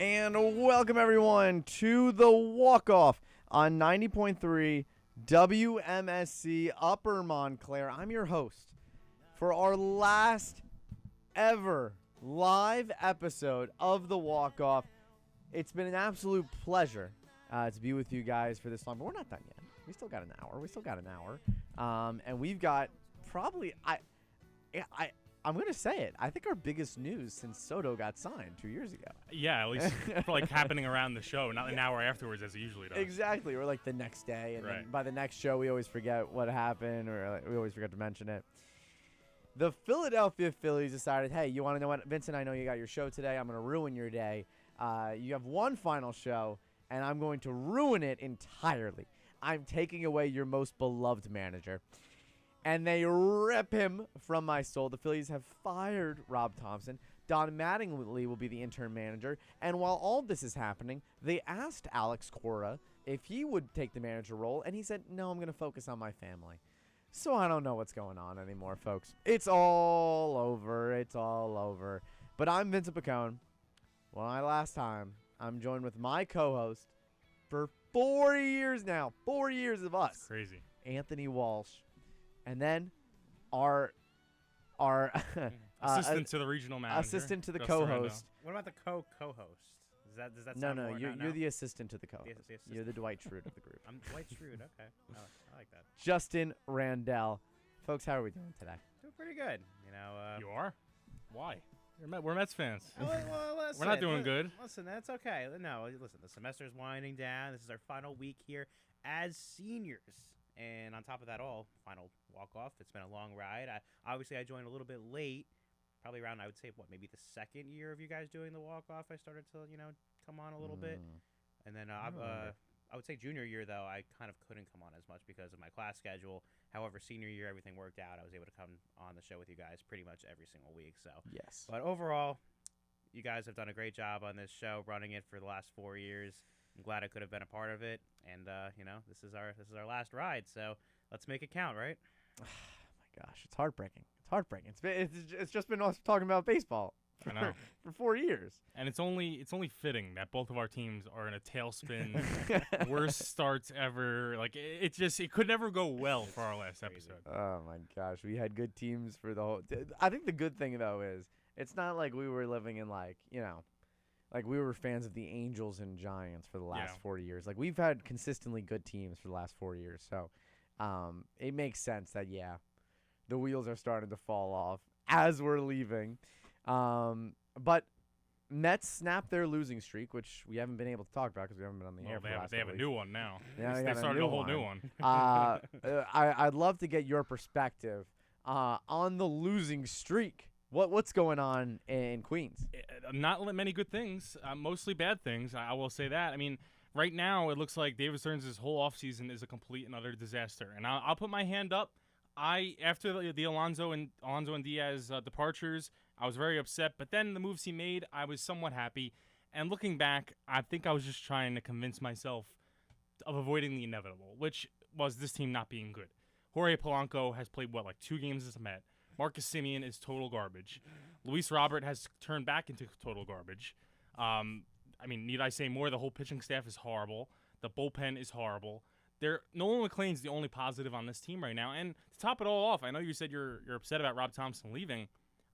And welcome everyone to the Walkoff on 90.3 WMSC Upper Montclair. I'm your host for our last ever live episode of the Walkoff. It's been an absolute pleasure to be with you guys for this long, but we're not done yet. We still got an hour. And we've got probably I'm going to say it. I think our biggest news since Soto got signed 2 years ago. Yeah, at least for like happening around the show, not an hour afterwards as it usually does. Exactly. Or like the next day. And right. Then by the next show, we always forget what happened or we always forget to mention it. The Philadelphia Phillies decided, hey, you want to know what? Vincent, I know you got your show today. I'm going to ruin your day. You have one final show, and I'm going to ruin it entirely. I'm taking away your most beloved manager. And they rip him from my soul. The Phillies have fired Rob Thomson. Don Mattingly will be the interim manager. And while all this is happening, they asked Alex Cora if he would take the manager role. And he said, no, I'm going to focus on my family. So I don't know what's going on anymore, folks. It's all over. But I'm Vincent Picone. Well, last time, I'm joined with my co-host for 4 years now. 4 years of us. That's crazy. Anthony Walsh. And then our assistant to the regional manager. Assistant to the co-host. What about the co-host? Does that No, sound no, more? you're the assistant to the co-host. The You're the Dwight Schrute of the group. I'm Dwight Schrute. Okay. I like that. Justin Randell. Folks, how are we doing today? Doing pretty good. You are? Why? We're Mets fans. Well, listen, we're not doing good. Listen, that's okay. No, listen, the semester's winding down. This is our final week here as seniors. And on top of that all, final walk-off. It's been a long ride. I joined a little bit late, probably around, I would say, maybe the second year of you guys doing the walk-off. I started to, come on a little bit. And then I would say junior year, though, I kind of couldn't come on as much because of my class schedule. However, senior year, everything worked out. I was able to come on the show with you guys pretty much every single week. So yes. But overall, you guys have done a great job on this show, running it for the last 4 years. I'm glad I could have been a part of it, and this is our last ride, so let's make it count, right? Oh my gosh, it's heartbreaking. It's just been us talking about baseball for 4 years, and it's only fitting that both of our teams are in a tailspin, worst starts ever. Like it could never go well for our last episode. Oh my gosh, we had good teams for the whole. I think the good thing though is it's not like we were living in like we were fans of the Angels and Giants for the last 40 years. Like, we've had consistently good teams for the last 4 years. So, it makes sense that, the wheels are starting to fall off as we're leaving. But Mets snapped their losing streak, which we haven't been able to talk about because we haven't been on the air for the last They have a new one now. Yeah, they started a whole new one. I'd love to get your perspective on the losing streak. What's going on in Queens? Not many good things, mostly bad things. I will say that. I mean, right now it looks like David Stearns' whole offseason is a complete and utter disaster. And I'll put my hand up. After the Alonso and Diaz departures, I was very upset. But then the moves he made, I was somewhat happy. And looking back, I think I was just trying to convince myself of avoiding the inevitable, which was this team not being good. Jorge Polanco has played, 2 games as a Met. Marcus Semien is total garbage. Luis Robert has turned back into total garbage. Need I say more? The whole pitching staff is horrible. The bullpen is horrible. Nolan McLean's the only positive on this team right now. And to top it all off, I know you said you're upset about Rob Thomson leaving.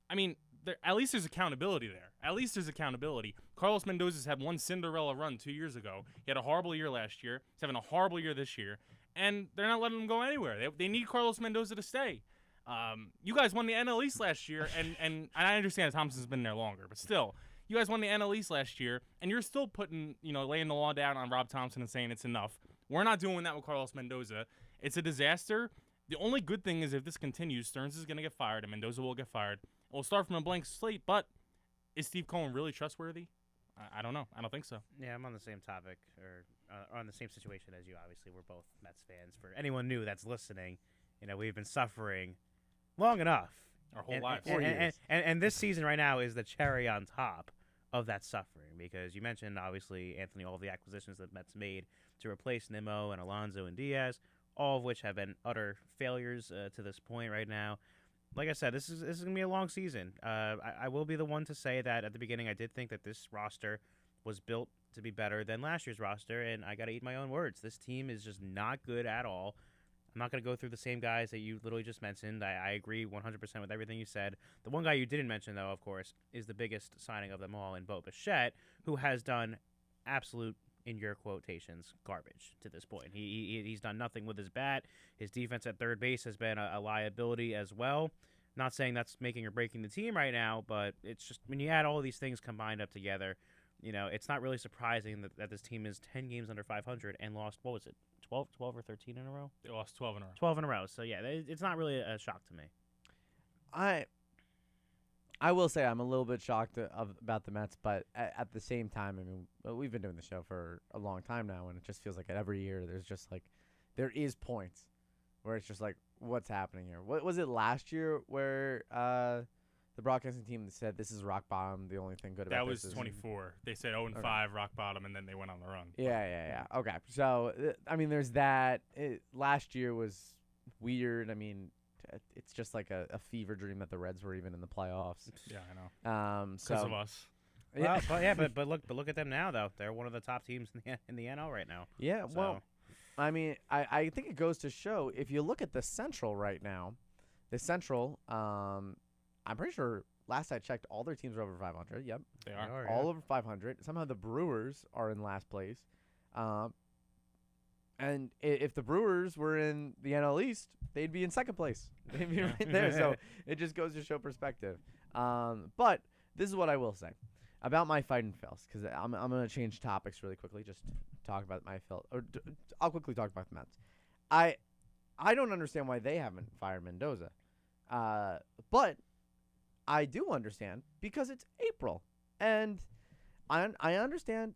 I mean, at least there's accountability there. At least there's accountability. Carlos Mendoza's had one Cinderella run 2 years ago. He had a horrible year last year. He's having a horrible year this year. And they're not letting him go anywhere. They need Carlos Mendoza to stay. You guys won the NL East last year, and I understand Thompson's been there longer, but still, you guys won the NL East last year, and you're still putting, laying the law down on Rob Thomson and saying it's enough. We're not doing that with Carlos Mendoza. It's a disaster. The only good thing is if this continues, Stearns is going to get fired, and Mendoza will get fired. We'll start from a blank slate, but is Steve Cohen really trustworthy? I don't know. I don't think so. Yeah, I'm on the same topic, or on the same situation as you. Obviously, we're both Mets fans. For anyone new that's listening, we've been suffering long enough. Our whole lives. And this season right now is the cherry on top of that suffering, because you mentioned, obviously, Anthony, all of the acquisitions that Mets made to replace Nimmo and Alonso and Diaz, all of which have been utter failures to this point right now. Like I said, this is going to be a long season. I will be the one to say that at the beginning I did think that this roster was built to be better than last year's roster, and I got to eat my own words. This team is just not good at all. I'm not going to go through the same guys that you literally just mentioned. I agree 100% with everything you said. The one guy you didn't mention, though, of course, is the biggest signing of them all in Bo Bichette, who has done absolute, in your quotations, garbage to this point. He's done nothing with his bat. His defense at third base has been a liability as well. Not saying that's making or breaking the team right now, but it's just when you add all of these things combined up together, it's not really surprising that this team is 10 games under 500 and lost, what was it, 12 or 13 in a row? They lost 12 in a row. 12 in a row. So, yeah, it's not really a shock to me. I will say I'm a little bit shocked about the Mets, but at the same time, I mean, we've been doing the show for a long time now, and it just feels like every year there's just like there is points where it's just like, what's happening here? What was it last year where the broadcasting team said this is rock bottom? The only thing good about that this was is 24. They said 0-5, rock bottom, and then they went on the run. Yeah. Okay, so I mean, there's that. Last year was weird. I mean, it's just like a fever dream that the Reds were even in the playoffs. Yeah, I know. Because of us. Well, but look at them now though. They're one of the top teams in the NL right now. Yeah, So- well, I mean, I think it goes to show if you look at the Central right now, the Central, I'm pretty sure last I checked, all their teams are over 500. Yep, They are. They are, all yeah. over 500. Somehow the Brewers are in last place, and if the Brewers were in the NL East, they'd be in second place. They'd be right there. So it just goes to show perspective. But this is what I will say about my fighting Phils, because I'm going to change topics really quickly. Just talk about my Phil, or I'll quickly talk about the Mets. I don't understand why they haven't fired Mendoza, but I do understand because it's April, and I understand,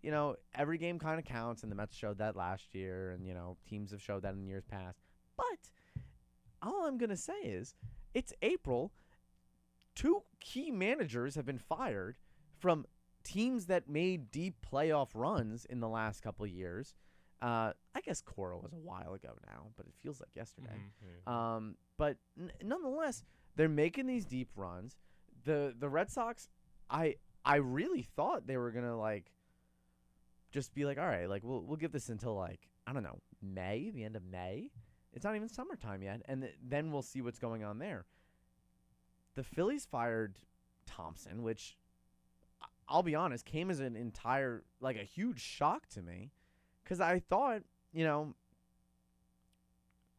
every game kind of counts, and the Mets showed that last year, and, teams have showed that in years past. But all I'm going to say is it's April. 2 key managers have been fired from teams that made deep playoff runs in the last couple of years. I guess Cora was a while ago now, but it feels like yesterday. Mm-hmm. But nonetheless, they're making these deep runs. The Red Sox, I really thought they were gonna just be like, all right, we'll give this until I don't know, May, the end of May. It's not even summertime yet, and then we'll see what's going on there. The Phillies fired Thomson, which I'll be honest, came as an entire a huge shock to me, because I thought,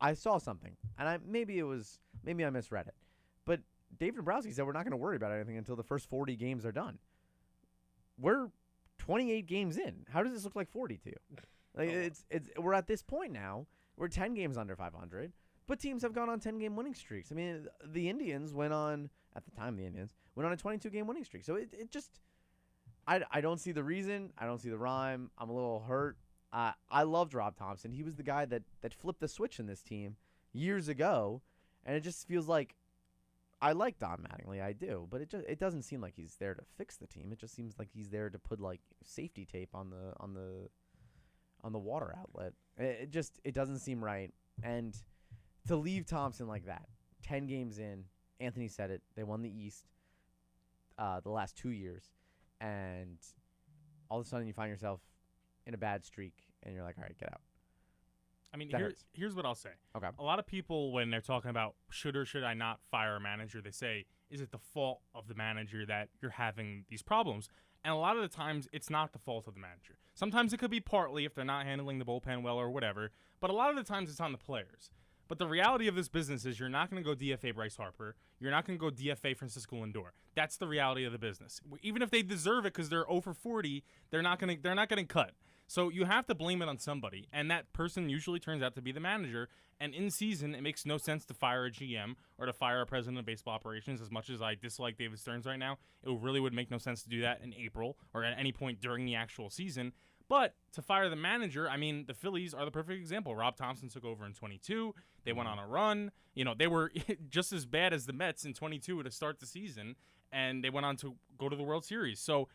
I saw something, and maybe I misread it, but David Dombrowski said we're not going to worry about anything until the first 40 games are done. We're 28 games in. How does this look like 40 to you? It's we're at this point now. We're 10 games under 500, but teams have gone on 10-game winning streaks. I mean, the Indians went on, at the time the Indians, went on a 22-game winning streak. So it just, I don't see the reason. I don't see the rhyme. I'm a little hurt. I loved Rob Thomson. He was the guy that flipped the switch in this team years ago, and it just feels like I like Don Mattingly, I do, but it doesn't seem like he's there to fix the team. It just seems like he's there to put safety tape on the water outlet. It doesn't seem right. And to leave Thompson like that, 10 games in, Anthony said it, they won the East the last 2 years, and all of a sudden you find yourself in a bad streak, and you're like, all right, get out. I mean, That hurts. here's what I'll say. Okay. A lot of people, when they're talking about should or should I not fire a manager, they say, is it the fault of the manager that you're having these problems? And a lot of the times, it's not the fault of the manager. Sometimes it could be partly if they're not handling the bullpen well or whatever, but a lot of the times it's on the players. But the reality of this business is you're not going to go DFA Bryce Harper. You're not going to go DFA Francisco Lindor. That's the reality of the business. Even if they deserve it because they're 0 for 40, they're not getting cut. So you have to blame it on somebody, and that person usually turns out to be the manager. And in season, it makes no sense to fire a GM or to fire a president of baseball operations. As much as I dislike David Stearns right now, it really would make no sense to do that in April or at any point during the actual season. But to fire the manager, I mean, the Phillies are the perfect example. Rob Thomson took over in 22. They went on a run. They were just as bad as the Mets in 22 to start the season, and they went on to go to the World Series. So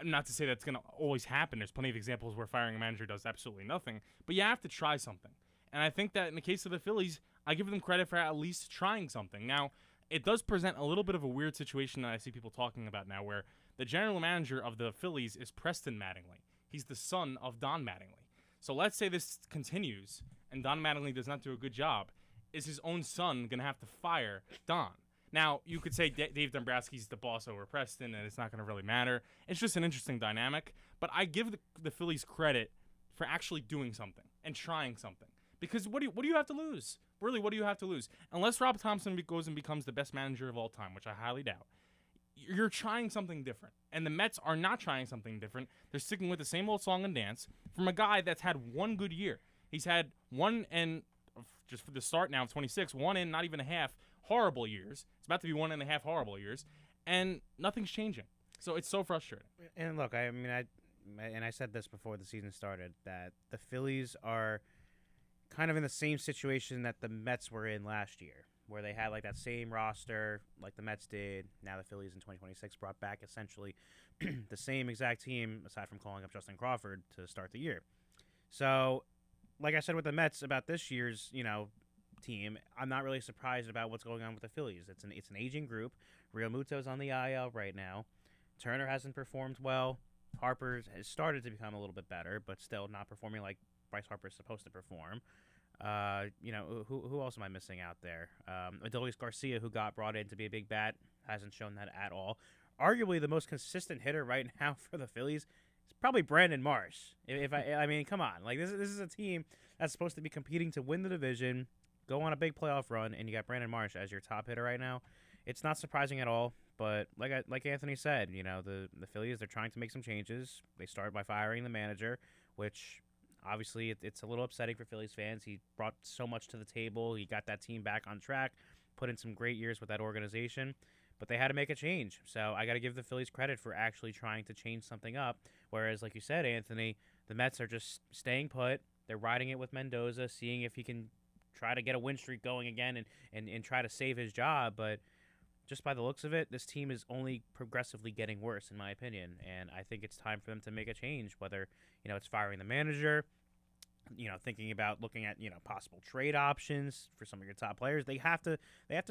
not to say that's going to always happen. There's plenty of examples where firing a manager does absolutely nothing. But you have to try something. And I think that in the case of the Phillies, I give them credit for at least trying something. Now, it does present a little bit of a weird situation that I see people talking about now where The general manager of the Phillies is Preston Mattingly. He's the son of Don Mattingly. So let's say this continues and Don Mattingly does not do a good job. Is his own son going to have to fire Don? Now, you could say Dave Dombrowski's the boss over Preston, and it's not going to really matter. It's just an interesting dynamic. But I give the Phillies credit for actually doing something and trying something. Because what do you have to lose? Really, what do you have to lose? Unless Rob Thomson goes and becomes the best manager of all time, which I highly doubt. You're trying something different. And the Mets are not trying something different. They're sticking with the same old song and dance from a guy that's had one good year. He's had one, and just for the start now of 26, one and not even a half horrible years. It's about to be 1.5 horrible years. And nothing's changing. So it's so frustrating. And look, I mean, I said this before the season started, that the Phillies are kind of in the same situation that the Mets were in last year, where they had like that same roster like the Mets did. Now the Phillies in 2026 brought back essentially the same exact team, aside from calling up Justin Crawford to start the year. So, like I said with the Mets about this year's, team, I'm not really surprised about what's going on with the Phillies. It's an aging group. Real Muto's on the IL right now. Turner hasn't performed well. Harper has started to become a little bit better, but still not performing like Bryce Harper is supposed to perform. Who else am I missing out there? Adolis Garcia, who got brought in to be a big bat, hasn't shown that at all. Arguably the most consistent hitter right now for the Phillies is probably Brandon Marsh. I mean, come on, like this is a team that's supposed to be competing to win the division, go on a big playoff run, and you got Brandon Marsh as your top hitter right now. It's not surprising at all. But like Anthony said, the Phillies, they're trying to make some changes. They started by firing the manager, which obviously it's a little upsetting for Phillies fans. He brought so much to the table. He got that team back on track, put in some great years with that organization. But they had to make a change. So I got to give the Phillies credit for actually trying to change something up. Whereas, like you said, Anthony, the Mets are just staying put. They're riding it with Mendoza, seeing if he can try to get a win streak going again and try to save his job. But just by the looks of it, this team is only progressively getting worse, in my opinion. And I think it's time for them to make a change, whether, it's firing the manager, thinking about looking at, possible trade options for some of your top players. They have to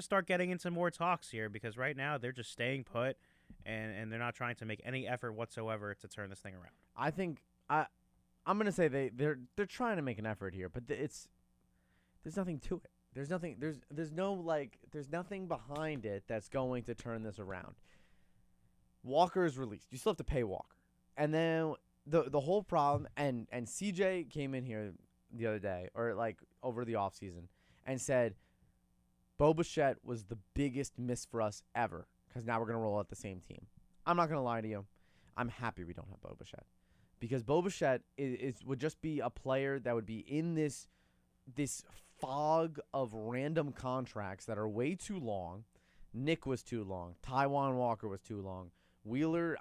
start getting into more talks here, because right now they're just staying put and they're not trying to make any effort whatsoever to turn this thing around. I think I'm going to say they're trying to make an effort here, but there's nothing to it. There's nothing behind it that's going to turn this around. Walker is released. You still have to pay Walker. And then the whole problem, and CJ came in here the other day, or like over the offseason, and said Bo Bichette was the biggest miss for us ever, because now we're going to roll out the same team. I'm not going to lie to you. I'm happy we don't have Bo Bichette, because Bo Bichette would just be a player that would be in this fog of random contracts that are way too long. Nick was too long. Taijuan Walker was too long. Wheeler,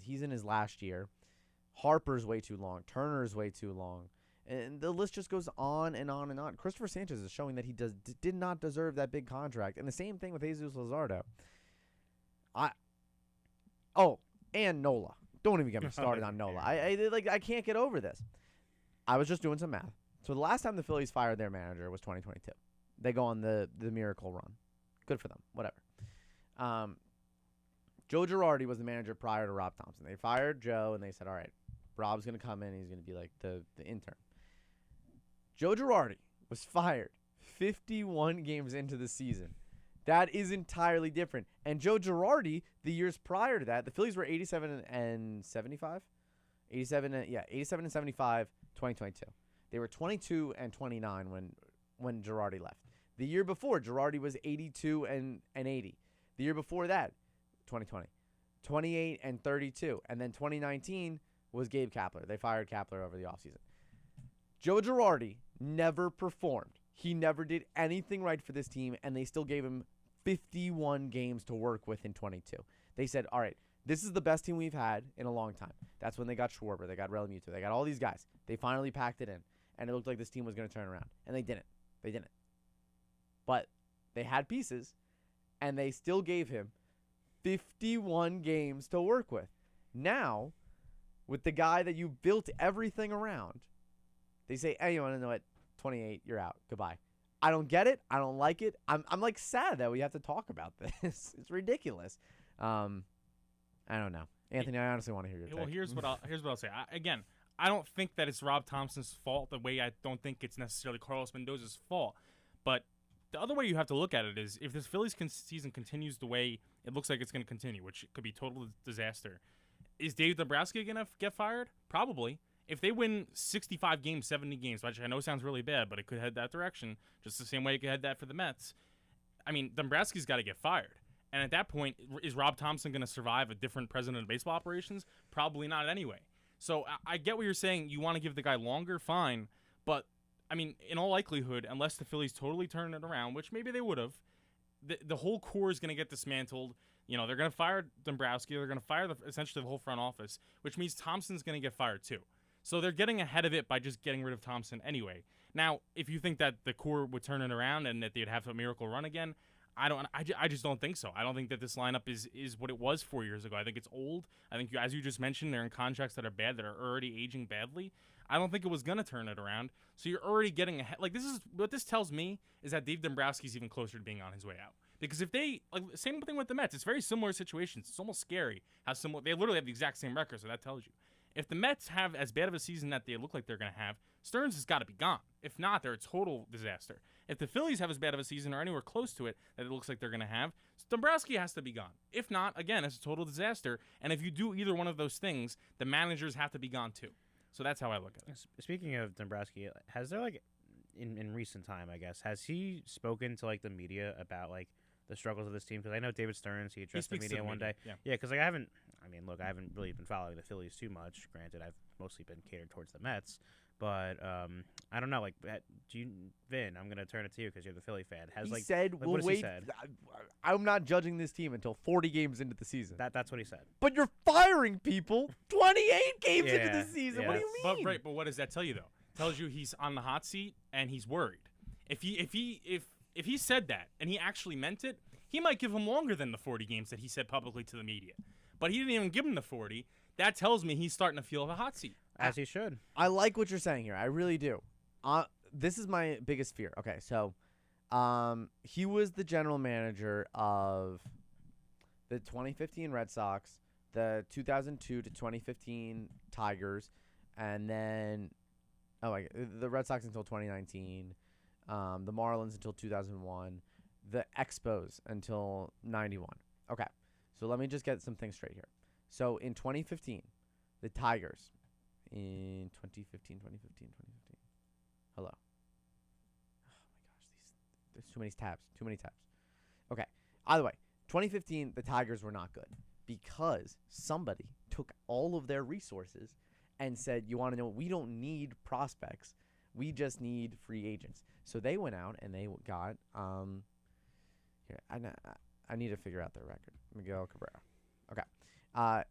he's in his last year. Harper's way too long. Turner's way too long. And the list just goes on and on and on. Christopher Sanchez is showing that he did not deserve that big contract. And the same thing with Jesus Luzardo. And Nola. Don't even get me started on Nola. I can't get over this. I was just doing some math. So the last time the Phillies fired their manager was 2022. They go on the miracle run. Good for them. Whatever. Joe Girardi was the manager prior to Rob Thomson. They fired Joe, and they said, all right, Rob's going to come in. He's going to be like the intern. Joe Girardi was fired 51 games into the season. That is entirely different. And Joe Girardi, the years prior to that, the Phillies were 87 and 75? 87 and 75, 2022. They were 22 and 29 when Girardi left. The year before, Girardi was 82 and 80. The year before that, 2020, 28 and 32. And then 2019 was Gabe Kapler. They fired Kapler over the offseason. Joe Girardi never performed. He never did anything right for this team, and they still gave him 51 games to work with in 22. They said, all right, this is the best team we've had in a long time. That's when they got Schwarber. They got Realmuto. They got all these guys. They finally packed it in. And it looked like this team was going to turn around. And they didn't. But they had pieces, and they still gave him 51 games to work with. Now, with the guy that you built everything around, they say, hey, you want to know what? 28, you're out. Goodbye. I don't get it. I don't like it. I'm like sad that we have to talk about this. It's ridiculous. And I don't know. Anthony, I honestly want to hear your take. Well, here's what I'll say. Again, I don't think that it's Rob Thompson's fault the way I don't think it's necessarily Carlos Mendoza's fault. But the other way you have to look at it is if this Phillies season continues the way it looks like it's going to continue, which could be total disaster, is Dave Dombrowski going to get fired? Probably. If they win 65 games, 70 games, which I know sounds really bad, but it could head that direction, just the same way it could head that for the Mets. I mean, Dombrowski's got to get fired. And at that point, is Rob Thomson going to survive a different president of baseball operations? Probably not anyway. So I get what you're saying. You want to give the guy longer, fine. But, I mean, in all likelihood, unless the Phillies totally turn it around, which maybe they would have, the whole core is going to get dismantled. You know, they're going to fire Dombrowski. They're going to fire essentially the whole front office, which means Thompson's going to get fired too. So they're getting ahead of it by just getting rid of Thomson anyway. Now, if you think that the core would turn it around and that they'd have a miracle run again, I just don't think so. I don't think that this lineup is what it was 4 years ago. I think it's old. I think, as you just mentioned, they're in contracts that are bad, that are already aging badly. I don't think it was going to turn it around. So you're already getting ahead. Like, what this tells me is that Dave Dombrowski's even closer to being on his way out. Because if they, like, same thing with the Mets. It's very similar situations. It's almost scary how similar. They literally have the exact same record, so that tells you. If the Mets have as bad of a season that they look like they're going to have, Stearns has got to be gone. If not, they're a total disaster. If the Phillies have as bad of a season or anywhere close to it that it looks like they're going to have, Dombrowski has to be gone. If not, again, it's a total disaster. And if you do either one of those things, the managers have to be gone too. So that's how I look at it. Speaking of Dombrowski, has there, like, in recent time, I guess, has he spoken to, like, the media about, like, the struggles of this team? Because I know David Stearns, he addressed the media one day. Yeah, because like, I haven't really been following the Phillies too much. Granted, I've mostly been catered towards the Mets. But I don't know. Like, Vin, I'm gonna turn it to you because you're the Philly fan. He said, like, "We'll what has wait. he said? I'm not judging this team until 40 games into the season." That's what he said. But you're firing people 28 games into the season. Yeah. What do you mean? But what does that tell you though? It tells you he's on the hot seat and he's worried. If he said that and he actually meant it, he might give him longer than the 40 games that he said publicly to the media. But he didn't even give him the 40. That tells me he's starting to feel the hot seat. As he should. I like what you're saying here. I really do. This is my biggest fear. Okay, so he was the general manager of the 2015 Red Sox, the 2002 to 2015 Tigers, and then the Red Sox until 2019, the Marlins until 2001, the Expos until 91. Okay, so let me just get some things straight here. So in 2015, the Tigers, in 2015. Hello. Oh my gosh, there's too many tabs. Okay. Either way, 2015, the Tigers were not good because somebody took all of their resources and said, "You want to know? We don't need prospects. We just need free agents." So they went out and they got here. I need to figure out their record. Miguel Cabrera. Okay.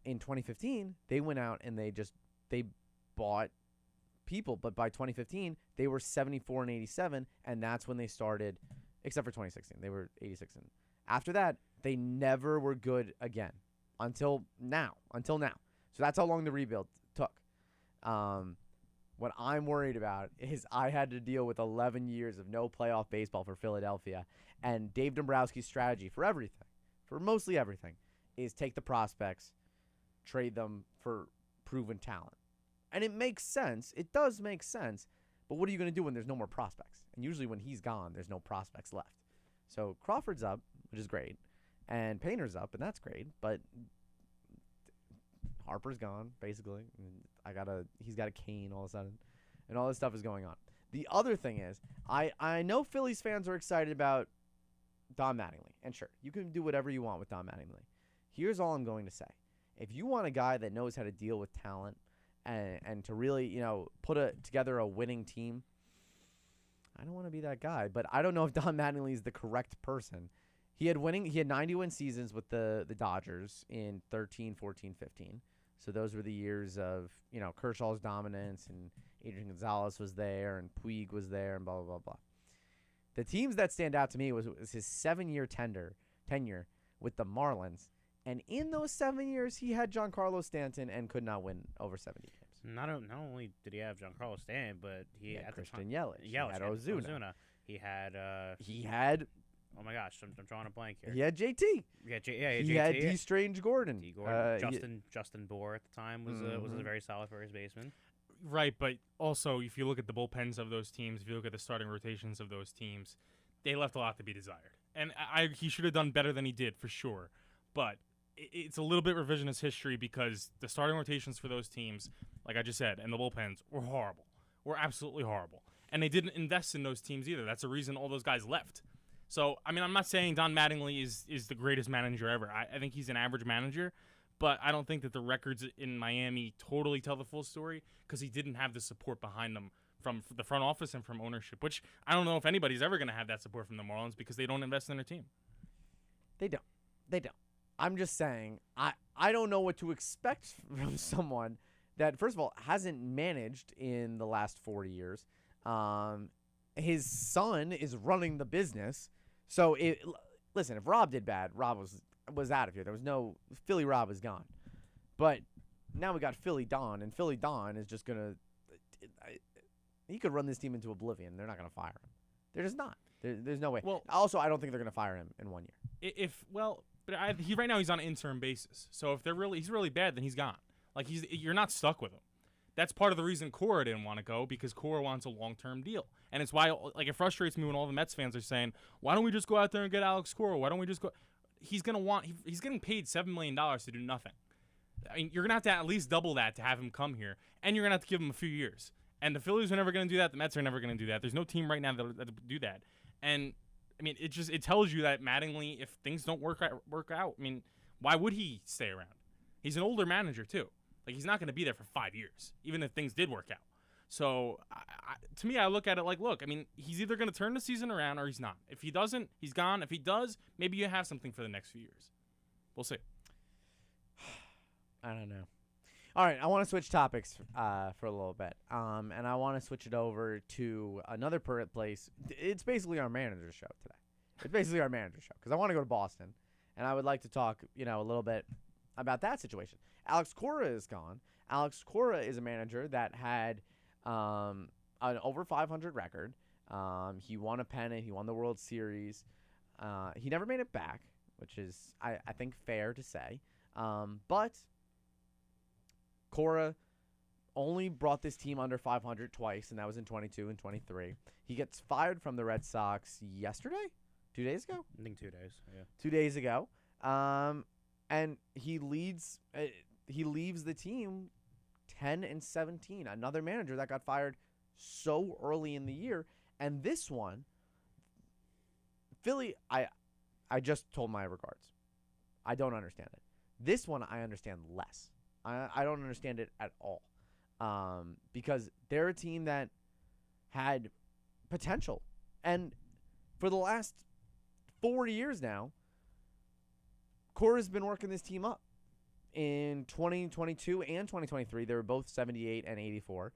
In 2015, they went out and they bought people, but by 2015 they were 74 and 87, and that's when they started. Except for 2016, they were 86, and after that they never were good again until now. So that's how long the rebuild took. What I'm worried about is I had to deal with 11 years of no playoff baseball for Philadelphia, and Dave Dombrowski's strategy for mostly everything, is take the prospects, trade them for proven talent. And it makes sense. It does make sense. But what are you going to do when there's no more prospects? And usually when he's gone, there's no prospects left. So Crawford's up, which is great. And Painter's up, and that's great. But Harper's gone, basically. He's got a cane all of a sudden. And all this stuff is going on. The other thing is, I know Phillies fans are excited about Don Mattingly. And sure, you can do whatever you want with Don Mattingly. Here's all I'm going to say. If you want a guy that knows how to deal with talent and to really, put together a winning team, I don't want to be that guy. But I don't know if Don Mattingly is the correct person. He had 90-win seasons with the Dodgers in 13, 14, 15. So those were the years of, Kershaw's dominance, and Adrian Gonzalez was there, and Puig was there, and blah, blah, blah, blah. The teams that stand out to me was his 7-year tenure with the Marlins. And in those 7 years, he had Giancarlo Stanton and could not win over 70 games. Not only did he have Giancarlo Stanton, but he had Christian Yelich. He had Ozuna. He had He had Oh my gosh, I'm drawing a blank here. He had JT. He had D. Strange Gordon. D. Gordon. Justin Bohr at the time was a very solid first baseman. Right, but also if you look at the bullpens of those teams, if you look at the starting rotations of those teams, they left a lot to be desired. And he should have done better than he did for sure. But it's a little bit revisionist history because the starting rotations for those teams, like I just said, and the bullpens were horrible. Were absolutely horrible. And they didn't invest in those teams either. That's the reason all those guys left. So, I mean, I'm not saying Don Mattingly is the greatest manager ever. I think he's an average manager. But I don't think that the records in Miami totally tell the full story because he didn't have the support behind them from the front office and from ownership, which I don't know if anybody's ever going to have that support from the Marlins because they don't invest in their team. They don't. I'm just saying, I don't know what to expect from someone that, first of all, hasn't managed in the last 40 years. His son is running the business. So, listen, if Rob did bad, Rob was out of here. There was no – Philly Rob is gone. But now we got Philly Don, and Philly Don is just going to – he could run this team into oblivion. They're not going to fire him. They're just not. There's no way. Well, also, I don't think they're going to fire him in 1 year. Right now he's on an interim basis. So if he's really bad, then he's gone. Like you're not stuck with him. That's part of the reason Cora didn't want to go because Cora wants a long-term deal, and it's why it frustrates me when all the Mets fans are saying, "Why don't we just go out there and get Alex Cora? Why don't we just go?" He's getting paid $7 million to do nothing. I mean, you're gonna have to at least double that to have him come here, and you're gonna have to give him a few years. And the Phillies are never gonna do that. The Mets are never gonna do that. There's no team right now that'll do that. And I mean, it tells you that Mattingly, if things don't work out, I mean, why would he stay around? He's an older manager too. Like he's not going to be there for 5 years, even if things did work out. So to me, I look at it like, look, I mean, he's either going to turn the season around or he's not. If he doesn't, he's gone. If he does, maybe you have something for the next few years. We'll see. I don't know. All right, I want to switch topics for a little bit, and I want to switch it over to another place. It's basically our manager show today. It's basically our manager show because I want to go to Boston, and I would like to talk, a little bit about that situation. Alex Cora is gone. Alex Cora is a manager that had an over 500 record. He won a pennant. He won the World Series. He never made it back, which is, I think, fair to say. But Cora only brought this team under 500 twice, and that was in 22 and 23. He gets fired from the Red Sox yesterday? 2 days ago? I think 2 days, yeah. 2 days ago. And he leaves the team 10-17. Another manager that got fired so early in the year. And this one, Philly, I just told my regards. I don't understand it. This one I understand less. I don't understand it at all. Because they're a team that had potential. And for the last 4 years now, Cora's been working this team up. In 2022 and 2023, they were both 78 and 84.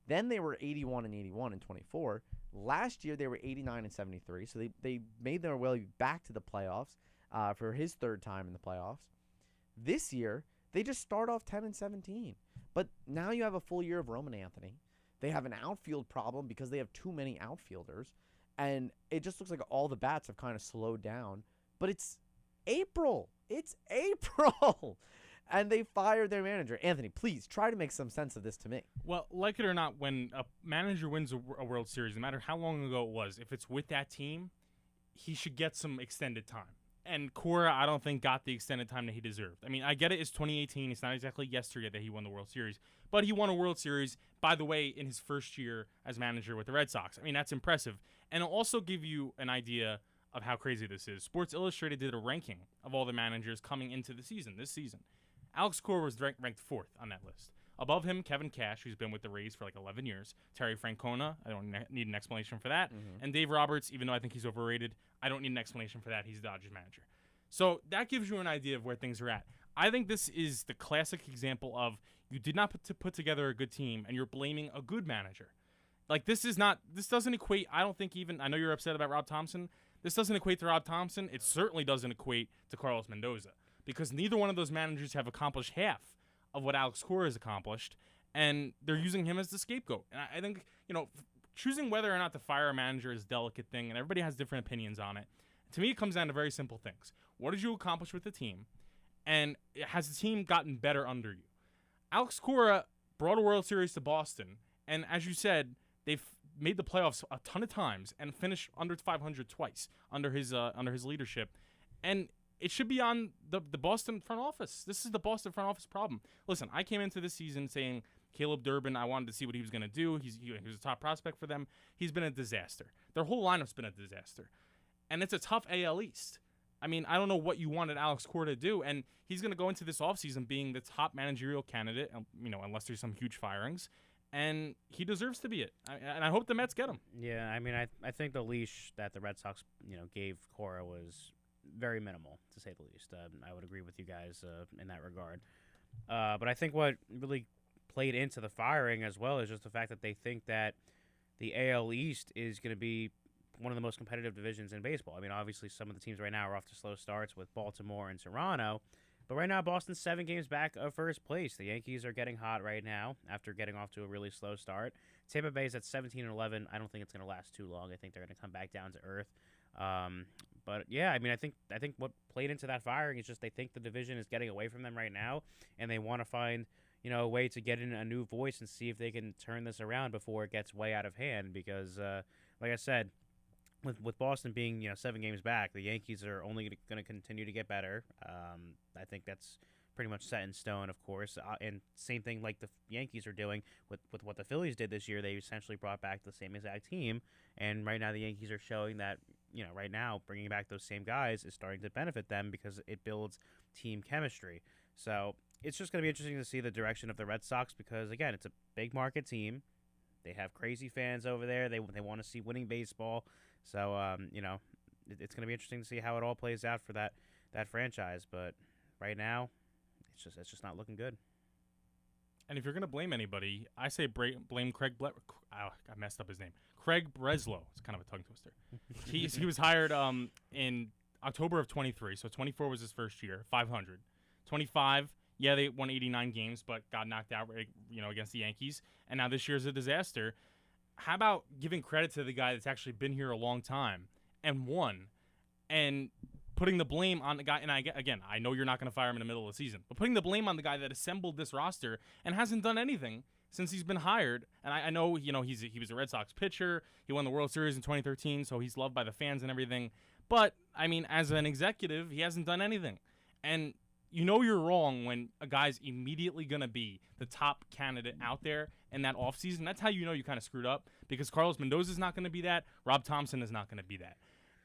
Then they were 81 and 81 in 24. Last year, they were 89 and 73. So they made their way back to the playoffs for his third time in the playoffs. This year, they just start off 10 and 17. But now you have a full year of Roman Anthony. They have an outfield problem because they have too many outfielders. And it just looks like all the bats have kind of slowed down. But it's April. It's April. And they fired their manager. Anthony, please try to make some sense of this to me. Well, like it or not, when a manager wins a World Series, no matter how long ago it was, if it's with that team, he should get some extended time. And Cora, I don't think, got the extended time that he deserved. I mean, I get it. It's 2018. It's not exactly yesterday that he won the World Series. But he won a World Series, by the way, in his first year as manager with the Red Sox. I mean, that's impressive. And it'll also give you an idea of how crazy this is. Sports Illustrated did a ranking of all the managers coming into the season, this season. Alex Cora was ranked fourth on that list. Above him, Kevin Cash, who's been with the Rays for like 11 years. Terry Francona, I don't need an explanation for that. Mm-hmm. And Dave Roberts, even though I think he's overrated, I don't need an explanation for that. He's the Dodgers manager. So that gives you an idea of where things are at. I think this is the classic example of you did not put together a good team and you're blaming a good manager. Like this doesn't equate, I don't think even, I know you're upset about Rob Thomson. This doesn't equate to Rob Thomson. It certainly doesn't equate to Carlos Mendoza because neither one of those managers have accomplished half of what Alex Cora has accomplished, and they're using him as the scapegoat. And I think, choosing whether or not to fire a manager is a delicate thing, and everybody has different opinions on it. To me, it comes down to very simple things. What did you accomplish with the team? And has the team gotten better under you? Alex Cora brought a World Series to Boston, and as you said, they've made the playoffs a ton of times and finished under 500 twice under his leadership. And it should be on the Boston front office. This is the Boston front office problem. Listen, I came into this season saying Caleb Durbin, I wanted to see what he was going to do. He was a top prospect for them. He's been a disaster. Their whole lineup's been a disaster. And it's a tough AL East. I mean, I don't know what you wanted Alex Cora to do, and he's going to go into this offseason being the top managerial candidate, unless there's some huge firings, and he deserves to be it. And I hope the Mets get him. Yeah, I mean, I think the leash that the Red Sox, gave Cora was very minimal, to say the least. I would agree with you guys in that regard. But I think what really played into the firing as well is just the fact that they think that the AL East is going to be one of the most competitive divisions in baseball. I mean, obviously, some of the teams right now are off to slow starts with Baltimore and Toronto. But right now, Boston's 7 games back of first place. The Yankees are getting hot right now after getting off to a really slow start. Tampa Bay's at 17-11. I don't think it's going to last too long. I think they're going to come back down to earth. But yeah, I mean, I think what played into that firing is just they think the division is getting away from them right now, and they want to find a way to get in a new voice and see if they can turn this around before it gets way out of hand. Because, like I said, with Boston being 7 games back, the Yankees are only going to continue to get better. I think that's pretty much set in stone, of course. And same thing like the Yankees are doing with what the Phillies did this year. They essentially brought back the same exact team, and right now the Yankees are showing that right now bringing back those same guys is starting to benefit them because it builds team chemistry. So it's just going to be interesting to see the direction of the Red Sox because, again, it's a big market team. They have crazy fans over there. They want to see winning baseball. So, it's going to be interesting to see how it all plays out for that franchise. But right now, it's just not looking good. And if you're going to blame anybody, I say blame Craig I messed up his name. Craig Breslow. It's kind of a tongue twister. He was hired in October of 23, so 24 was his first year, 500. 25, yeah, they won 89 games, but got knocked out, against the Yankees. And now this year's a disaster. How about giving credit to the guy that's actually been here a long time and won, and putting the blame on the guy? And I know you're not going to fire him in the middle of the season, but putting the blame on the guy that assembled this roster and hasn't done anything since he's been hired. And I know, he was a Red Sox pitcher. He won the World Series in 2013, so he's loved by the fans and everything. But, I mean, as an executive, he hasn't done anything. And you're wrong when a guy's immediately going to be the top candidate out there in that offseason. That's how you kind of screwed up, because Carlos Mendoza's not going to be that. Rob Thomson is not going to be that.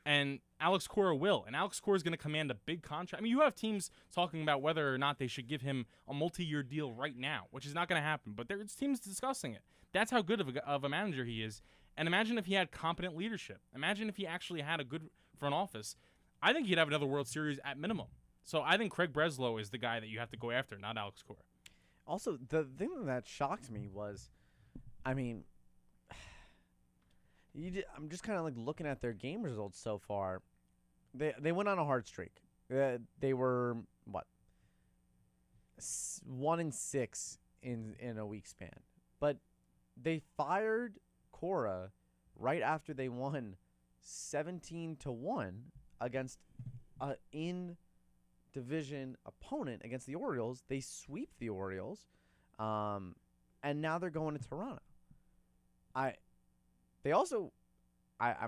And Alex Cora will. And Alex Cora is going to command a big contract. I mean, you have teams talking about whether or not they should give him a multi-year deal right now, which is not going to happen. But there's teams discussing it. That's how good of a manager he is. And imagine if he had competent leadership. Imagine if he actually had a good front office. I think he'd have another World Series at minimum. So I think Craig Breslow is the guy that you have to go after, not Alex Cora. Also, the thing that shocked me was, I mean, I'm just kind of like looking at their game results so far. They went on a hard streak. They were 1-6 in a week span, but they fired Cora right after they won 17-1 against in division opponent against the Orioles. They sweep the Orioles, and now they're going to Toronto. I'm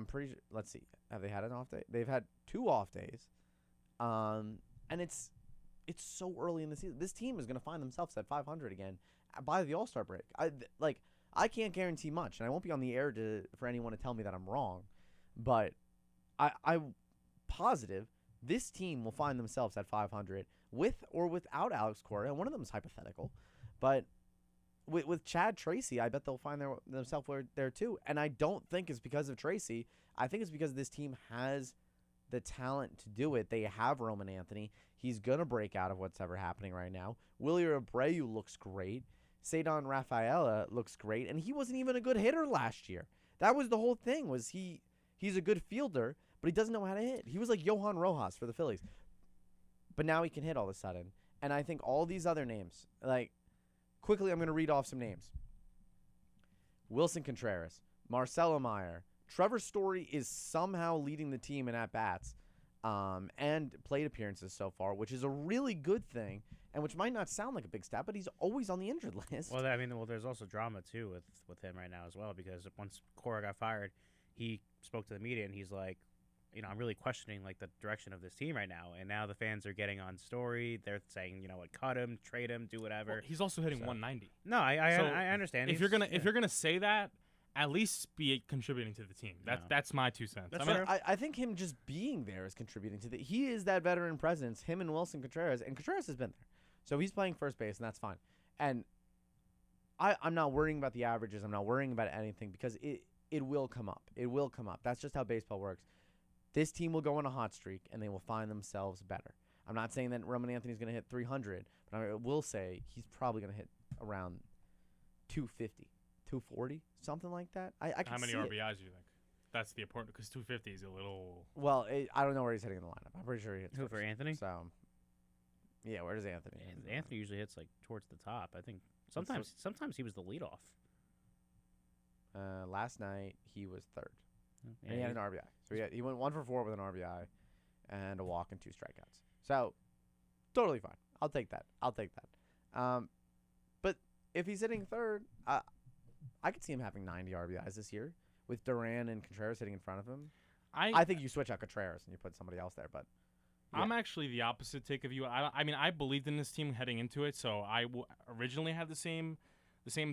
pretty sure. Let's see. Have they had an off day? They've had 2 off days, and it's so early in the season. This team is going to find themselves at 500 again by the All-Star break. I can't guarantee much, and I won't be on the air for anyone to tell me that I'm wrong, but I'm positive this team will find themselves at 500 with or without Alex Cora. And one of them is hypothetical. But with Chad Tracy, I bet they'll find themselves there too. And I don't think it's because of Tracy. I think it's because this team has the talent to do it. They have Roman Anthony. He's going to break out of what's ever happening right now. Willie Abreu looks great. Cedon Rafaela looks great. And he wasn't even a good hitter last year. That was the whole thing, was he's a good fielder, but he doesn't know how to hit. He was like Johan Rojas for the Phillies. But now he can hit all of a sudden. And I think all these other names, quickly I'm going to read off some names. Wilson Contreras, Marcelo Meyer. Trevor Story is somehow leading the team in at-bats. and plate appearances so far, which is a really good thing, and which might not sound like a big stat, but he's always on the injured list. Well, there's also drama too with him right now as well, because once Cora got fired, he spoke to the media and he's like, I'm really questioning like the direction of this team right now, and now the fans are getting on Story. They're saying, cut him, trade him, do whatever. Well, he's also hitting 190. No, I understand. If you're gonna say that, at least be contributing to the team. That's my 2 cents. I think him just being there is contributing to he is that veteran presence. Him and Wilson Contreras, and Contreras has been there, so he's playing first base, and that's fine. And I'm not worrying about the averages. I'm not worrying about anything because it will come up. It will come up. That's just how baseball works. This team will go on a hot streak, and they will find themselves better. I'm not saying that Roman Anthony's going to hit 300, but I will say he's probably going to hit around 250, 240, something like that. I can How many see RBIs it. do you think? That's the important, because 250 is a little. Well, I don't know where he's hitting in the lineup. I'm pretty sure he hits Who, first. for Anthony? So, yeah, where does Anthony? Anthony usually hits like towards the top. I think sometimes he was the leadoff. Last night he was third, Yeah, and he had an RBI. So he went 1 for 4 with an RBI, and a walk and 2 strikeouts. So, totally fine. I'll take that. But if he's hitting third, I could see him having 90 RBIs this year with Duran and Contreras sitting in front of him. I think you switch out Contreras and you put somebody else there, but. Yeah. I'm actually the opposite take of you. I mean, I believed in this team heading into it, so I originally had the same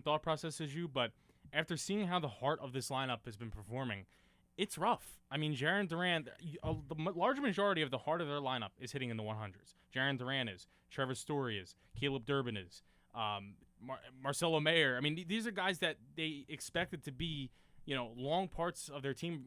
thought process as you. But after seeing how the heart of this lineup has been performing, it's rough. I mean, Jarren Duran, the large majority of the heart of their lineup is hitting in the 100s. Jarren Duran is, Trevor Story is, Caleb Durbin is, Marcelo Mayer. I mean, these are guys that they expected to be, long parts of their team,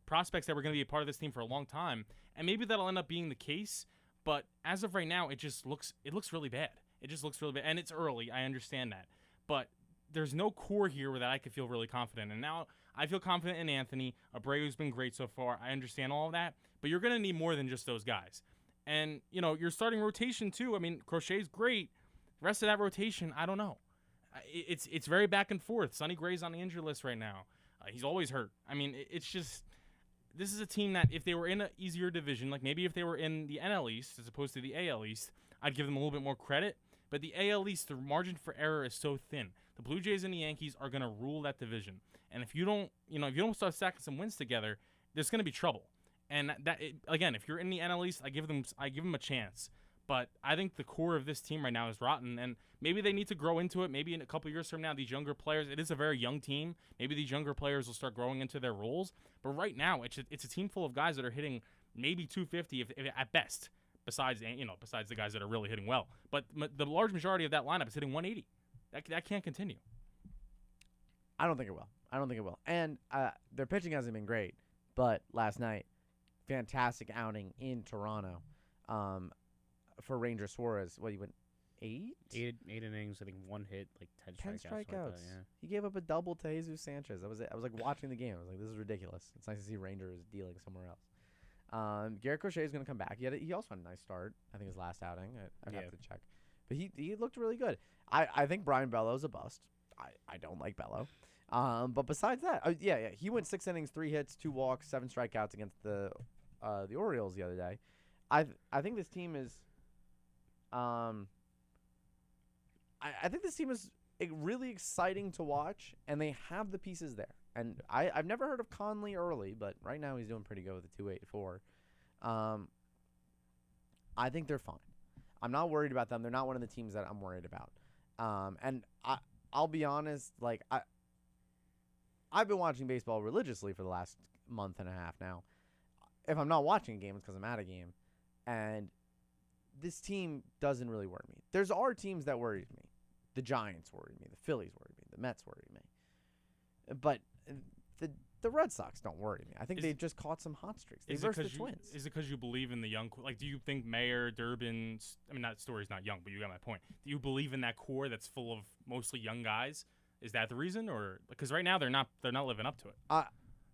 prospects that were going to be a part of this team for a long time. And maybe that'll end up being the case, but as of right now, it looks really bad. It just looks really bad, and it's early. I understand that, but there's no core here where that I could feel really confident. And now I feel confident in Anthony. Abreu's been great so far. I understand all of that, but you're going to need more than just those guys. And your starting rotation too. I mean, Crochet's great. The rest of that rotation, I don't know. It's very back and forth. Sonny Gray's on the injury list right now. He's always hurt. I mean, it's just. This is a team that if they were in an easier division, like maybe if they were in the NL East as opposed to the AL East, I'd give them a little bit more credit. But the AL East, the margin for error is so thin. The Blue Jays and the Yankees are going to rule that division. And if you don't start stacking some wins together, there's going to be trouble. And again, if you're in the NL East, I give them a chance. But I think the core of this team right now is rotten, and maybe they need to grow into it. Maybe in a couple years from now, these younger players, it is a very young team. Maybe these younger players will start growing into their roles. But right now, it's a team full of guys that are hitting maybe 250 if at best, besides the guys that are really hitting well. But the large majority of that lineup is hitting 180. That can't continue. I don't think it will. And their pitching hasn't been great, but last night, fantastic outing in Toronto. For Ranger Suarez, he went 8 innings, I think 1 hit, like 10 strikeouts. Like that, yeah. He gave up a double to Jesus Sanchez. That was it. I was like watching the game. I was like, this is ridiculous. It's nice to see Rangers dealing somewhere else. Garrett Crochet is going to come back. He also had a nice start. I think his last outing. I'd have to check, but he looked really good. I think Brian Bello's a bust. I don't like Bello. But besides that, he went 6 innings, 3 hits, 2 walks, 7 strikeouts against the Orioles the other day. I think this team is. I think this team is really exciting to watch, and they have the pieces there. And I've never heard of Conley early, but right now he's doing pretty good with a 2.84. I think they're fine. I'm not worried about them. They're not one of the teams that I'm worried about. And I'll be honest, like I've been watching baseball religiously for the last month and a half now. If I'm not watching a game, it's because I'm at a game. And this team doesn't really worry me. There's our teams that worry me. The Giants worry me. The Phillies worry me. The Mets worry me. But the Red Sox don't worry me. I think they just caught some hot streaks. They versed the Twins. Is it because you believe in the young? Like, do you think Mayer, Durbin? I mean, that story's not young, but you got my point. Do you believe in that core that's full of mostly young guys? Is that the reason, or because right now they're not living up to it?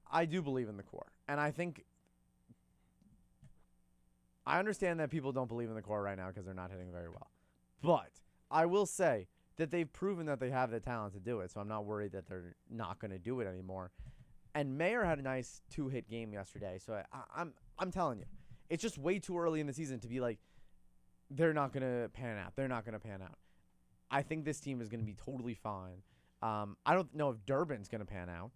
I do believe in the core, and I think. I understand that people don't believe in the core right now because they're not hitting very well. But I will say that they've proven that they have the talent to do it, so I'm not worried that they're not going to do it anymore. And Mayer had a nice 2-hit game yesterday, so I'm telling you, it's just way too early in the season to be like, they're not going to pan out. They're not going to pan out. I think this team is going to be totally fine. I don't know if Durbin's going to pan out,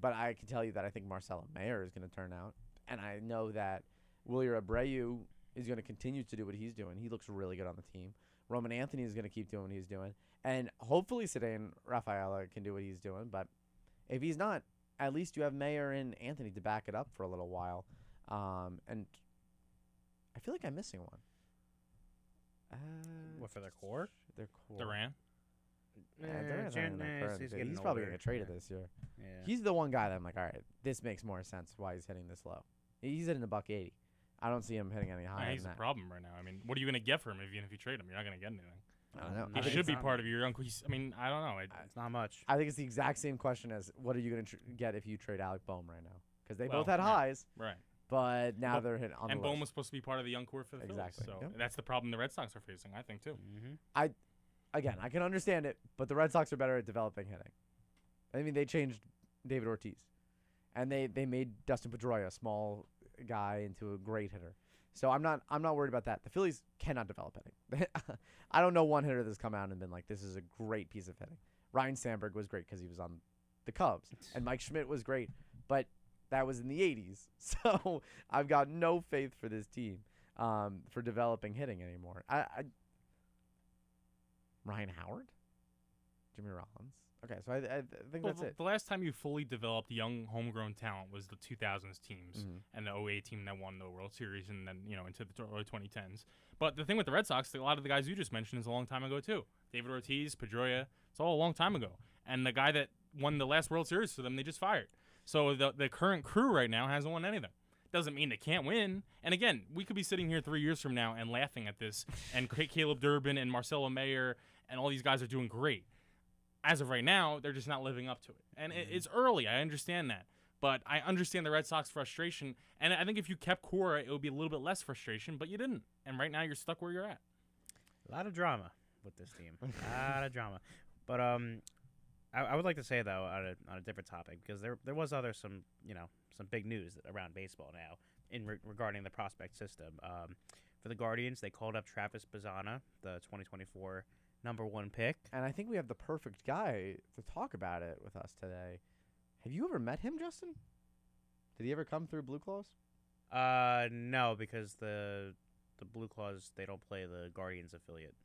but I can tell you that I think Marcelo Mayer is going to turn out. And I know that Willier Abreu is going to continue to do what he's doing. He looks really good on the team. Roman Anthony is going to keep doing what he's doing. And hopefully Cedane Rafaela can do what he's doing. But if he's not, at least you have Mayer and Anthony to back it up for a little while. And I feel like I'm missing one. What, for their core? Their core. Durant. Durant's not in their current he's state. getting He's probably older. going to get traded this year. Yeah. He's the one guy that I'm like, all right, this makes more sense why he's hitting this low. He's hitting $180. I don't see him hitting any higher He's than a that. problem right now. I mean, what are you going to get for him even if you trade him? You're not going to get anything. I don't know. He I think should it's be not- part of your young. I mean, I don't know. It's not much. I think it's the exact same question as what are you going to get if you trade Alec Boehm right now? Because they both Well, had right. highs, Right. but now But- they're hitting on And the Bohm list. was supposed to be part of the young core for the Exactly, Phillies. So yep. that's the problem the Red Sox are facing, I think, too. Mm-hmm. Again, I can understand it, but the Red Sox are better at developing hitting. I mean, they changed David Ortiz, and they made Dustin Pedroia, a small guy, into a great hitter. So I'm not worried about that. The Phillies cannot develop hitting. I don't know one hitter that's come out and been like, this is a great piece of hitting. Ryan Sandberg was great because he was on the Cubs, and Mike Schmidt was great, but that was in the 80s. So I've got no faith for this team for developing hitting anymore. Ryan Howard? Jimmy Rollins? Okay, so I think Well, that's it. the last time you fully developed young homegrown talent was the 2000s teams Mhm. and the 08 team that won the World Series and then, into the early 2010s. But the thing with the Red Sox, a lot of the guys you just mentioned is a long time ago, too. David Ortiz, Pedroia, it's all a long time ago. And the guy that won the last World Series for them, they just fired. So the current crew right now hasn't won anything. Doesn't mean they can't win. And again, we could be sitting here 3 years from now and laughing at this. And Caleb Durbin and Marcelo Mayer and all these guys are doing great. As of right now, they're just not living up to it. And it's early. I understand that. But I understand the Red Sox frustration. And I think if you kept Cora, it would be a little bit less frustration. But you didn't. And right now, you're stuck where you're at. A lot of drama with this team. A lot of drama. But I would like to say, though, on a different topic, because there was some big news around baseball now regarding the prospect system. For the Guardians, they called up Travis Bazzana, the 2024 #1 pick. And I think we have the perfect guy to talk about it with us today. Have you ever met him, Justin? Did he ever come through Blue Claws? No, because the Blue Claws, they don't play the Guardians affiliate.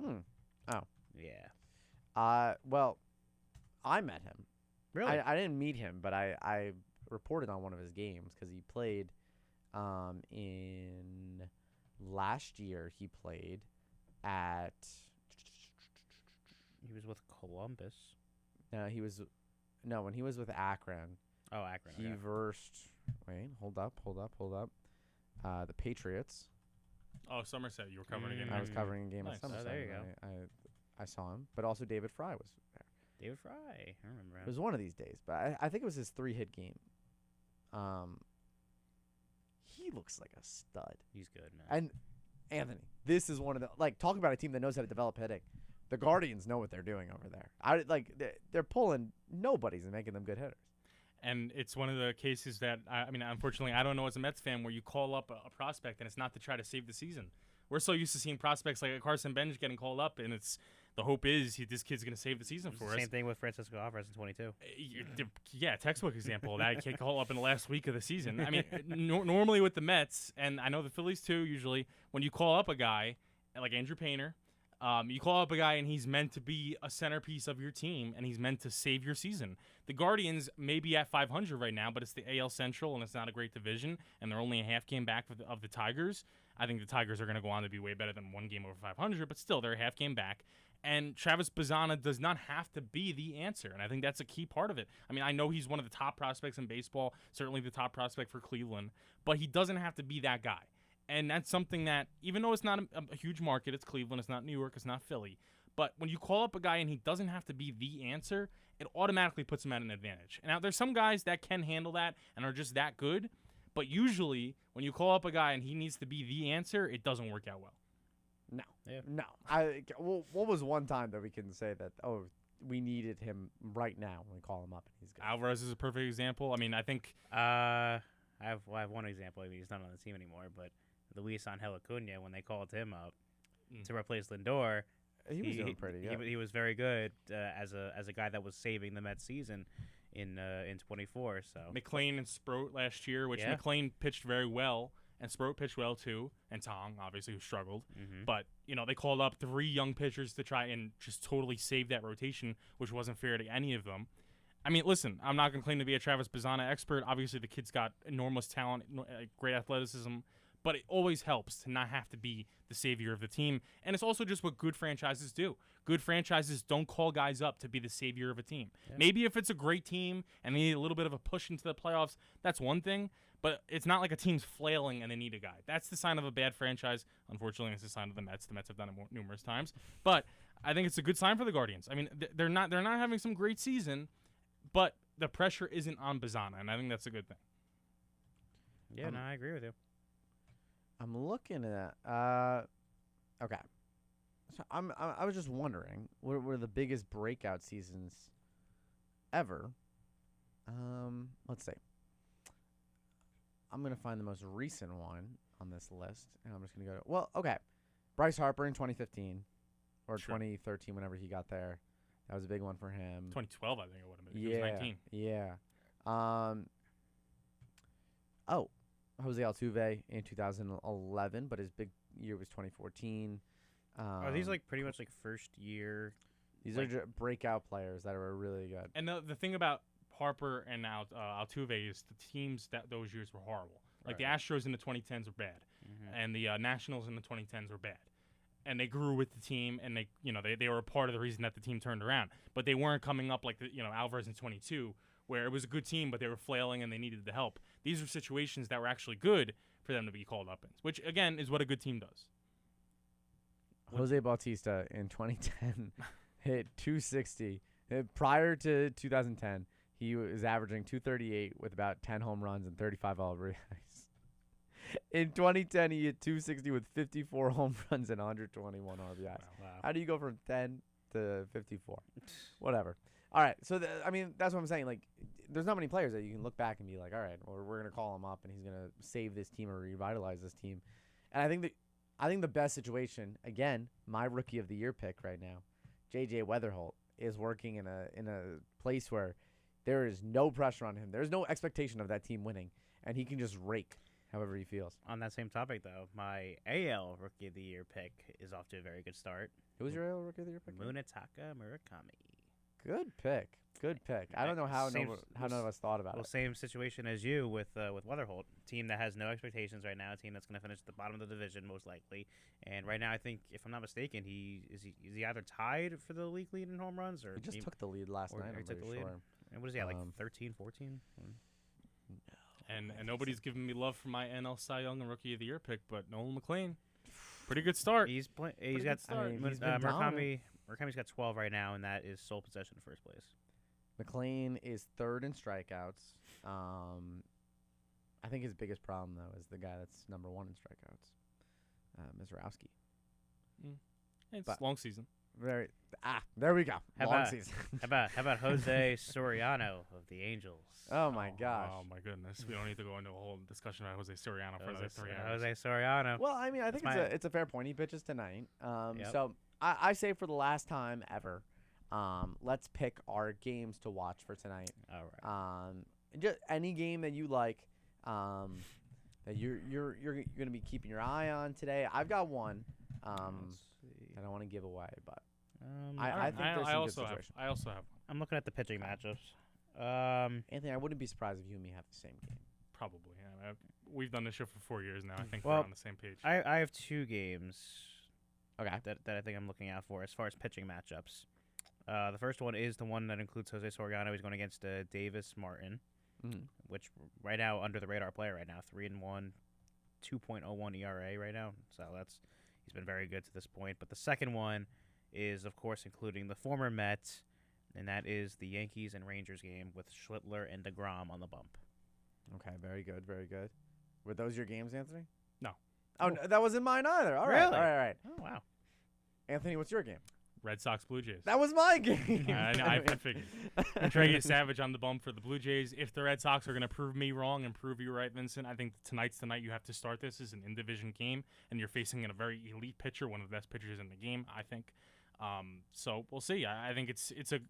Oh. Yeah. Well, I met him. Really? I didn't meet him, but I reported on one of his games because he played in last year. He played at He was with Columbus. when he was with Akron. Oh, Akron. He Okay. versed. Wait, hold up. The Patriots. Oh, Somerset, you were covering again. I was covering a game Nice. at Somerset. there you go. I saw him, but also David Fry was there. David Fry. I remember It him. was one of these days, but I think it was his 3-hit game. He looks like a stud. He's good, man. And Anthony, this is one of the talk about a team that knows how to develop hitting. The Guardians know what they're doing over there. They're pulling nobodies and making them good hitters. And it's one of the cases that, unfortunately, I don't know as a Mets fan where you call up a prospect and it's not to try to save the season. We're so used to seeing prospects like Carson Bench getting called up, and the hope is this kid's going to save the season for us. Same thing with Francisco Alvarez in 22. Yeah, textbook example of that. Kid call up in the last week of the season. I mean, normally with the Mets, and I know the Phillies too, usually, when you call up a guy like Andrew Painter, you call up a guy and he's meant to be a centerpiece of your team and he's meant to save your season. The Guardians may be at 500 right now, but it's the AL Central and it's not a great division, and they're only a half game back of the Tigers. I think the Tigers are going to go on to be way better than one game over 500, but still, they're a half game back. And Travis Bazzana does not have to be the answer, and I think that's a key part of it. I mean, I know he's one of the top prospects in baseball, certainly the top prospect for Cleveland, but he doesn't have to be that guy. And that's something that, even though it's not a huge market, it's Cleveland, it's not New York, it's not Philly, but when you call up a guy and he doesn't have to be the answer, it automatically puts him at an advantage. And now, there's some guys that can handle that and are just that good, but usually, when you call up a guy and he needs to be the answer, it doesn't work out well. No. Yeah. No. What was one time that we can say that, we needed him right now when we call him up and he's good? Alvarez is a perfect example. I mean, I think... I have one example. I mean, he's not on the team anymore, but Luis Angel Acuna, when they called him up to replace Lindor, He was doing pretty good. he was very good as a guy that was saving the Mets season in 24. So McLean and Sproat last year, which McLean pitched very well, and Sproat pitched well too, and Tong obviously who struggled. But they called up 3 young pitchers to try and just totally save that rotation, which wasn't fair to any of them. I mean, listen, I'm not going to claim to be a Travis Bazzana expert. Obviously, the kid's got enormous talent, great athleticism, but it always helps to not have to be the savior of the team. And it's also just what good franchises do. Good franchises don't call guys up to be the savior of a team. Yeah. Maybe if it's a great team and they need a little bit of a push into the playoffs, that's one thing. But it's not like a team's flailing and they need a guy. That's the sign of a bad franchise. Unfortunately, it's the sign of the Mets. The Mets have done it numerous times. But I think it's a good sign for the Guardians. I mean, they're not having some great season, but the pressure isn't on Bazzana, and I think that's a good thing. Yeah, no, I agree with you. I'm looking at okay. So I was just wondering, what were the biggest breakout seasons ever? Let's see. I'm gonna find the most recent one on this list, and I'm just gonna go. Okay. Bryce Harper in 2015 or 2013, whenever he got there. That was a big one for him. 2012, I think it would have been. He was 19. Yeah. Jose Altuve in 2011, but his big year was 2014. Are these like pretty much like first year? These are breakout players that are really good. And the thing about Harper and Altuve is the teams that those years were horrible. Like the Astros in the 2010s were bad, and the Nationals in the 2010s were bad. And they grew with the team, and they were a part of the reason that the team turned around. But they weren't coming up like Alvarez in 22, where it was a good team, but they were flailing and they needed the help. These are situations that were actually good for them to be called up in, which again is what a good team does. Jose Bautista in 2010 hit 260. Prior to 2010, he was averaging 238 with about 10 home runs and 35 RBIs. In 2010, he hit 260 with 54 home runs and 121 RBIs. Wow. How do you go from 10 to 54? Whatever. All right. So, that's what I'm saying. Like, there's not many players that you can look back and be like, all right, well, we're going to call him up and he's going to save this team or revitalize this team. And I think the best situation, again, my rookie of the year pick right now, J.J. Weatherholt, is working in a place where there is no pressure on him. There's no expectation of that team winning, and he can just rake however he feels. On that same topic, though, my AL Rookie of the Year pick is off to a very good start. Who was your AL Rookie of the Year pick? Munetaka Murakami. Good pick. Good pick. I don't know how none of us thought about it. Same situation as you with Weatherholt. Team that has no expectations right now. A team that's going to finish at the bottom of the division most likely. And right now, I think, if I'm not mistaken, is he either tied for the league lead in home runs or he just took the lead last night. I'm pretty sure. And what is he at, like 13, 14? And nobody's giving me love for my NL Cy Young and Rookie of the Year pick, but Nolan McLean, pretty good start. He's got Murakami's got 12 right now, and that is sole possession in first place. McLean is third in strikeouts. I think his biggest problem though is the guy that's number 1 in strikeouts, Mizrowski. It's long season. There we go. Long season. how about Jose Soriano of the Angels? Oh my gosh. Oh my goodness. We don't need to go into a whole discussion about Jose Soriano for another 3 hours. Jose Soriano. Well, I think it's a fair point. He pitches tonight. So I say for the last time ever, let's pick our games to watch for tonight. All right. Just any game that you like, that you're gonna be keeping your eye on today. I've got one. I don't want to give away, but I think there's some good situations. I also have one. I'm looking at the pitching matchups. Anthony, I wouldn't be surprised if you and me have the same game. Probably. Yeah. We've done this show for 4 years now. I think we're on the same page. I have 2 games. Okay. That I think I'm looking out for as far as pitching matchups. The first one is the one that includes Jose Soriano. He's going against Davis Martin, which right now under the radar player right now, 3-1, 2.01 ERA right now. So he's been very good to this point. But the second one is, of course, including the former Met, and that is the Yankees and Rangers game with Schlittler and DeGrom on the bump. Okay, very good, very good. Were those your games, Anthony? No. Oh, no, that wasn't mine either. All right, really? all right. Oh, wow. Anthony, what's your game? Red Sox Blue Jays. That was my game. I figured. I'm trying to get Savage on the bump for the Blue Jays. If the Red Sox are going to prove me wrong and prove you right, Vincent, I think tonight's the night you have to start this. As an in-division game, and you're facing a very elite pitcher, one of the best pitchers in the game, I think. So we'll see. I think it's a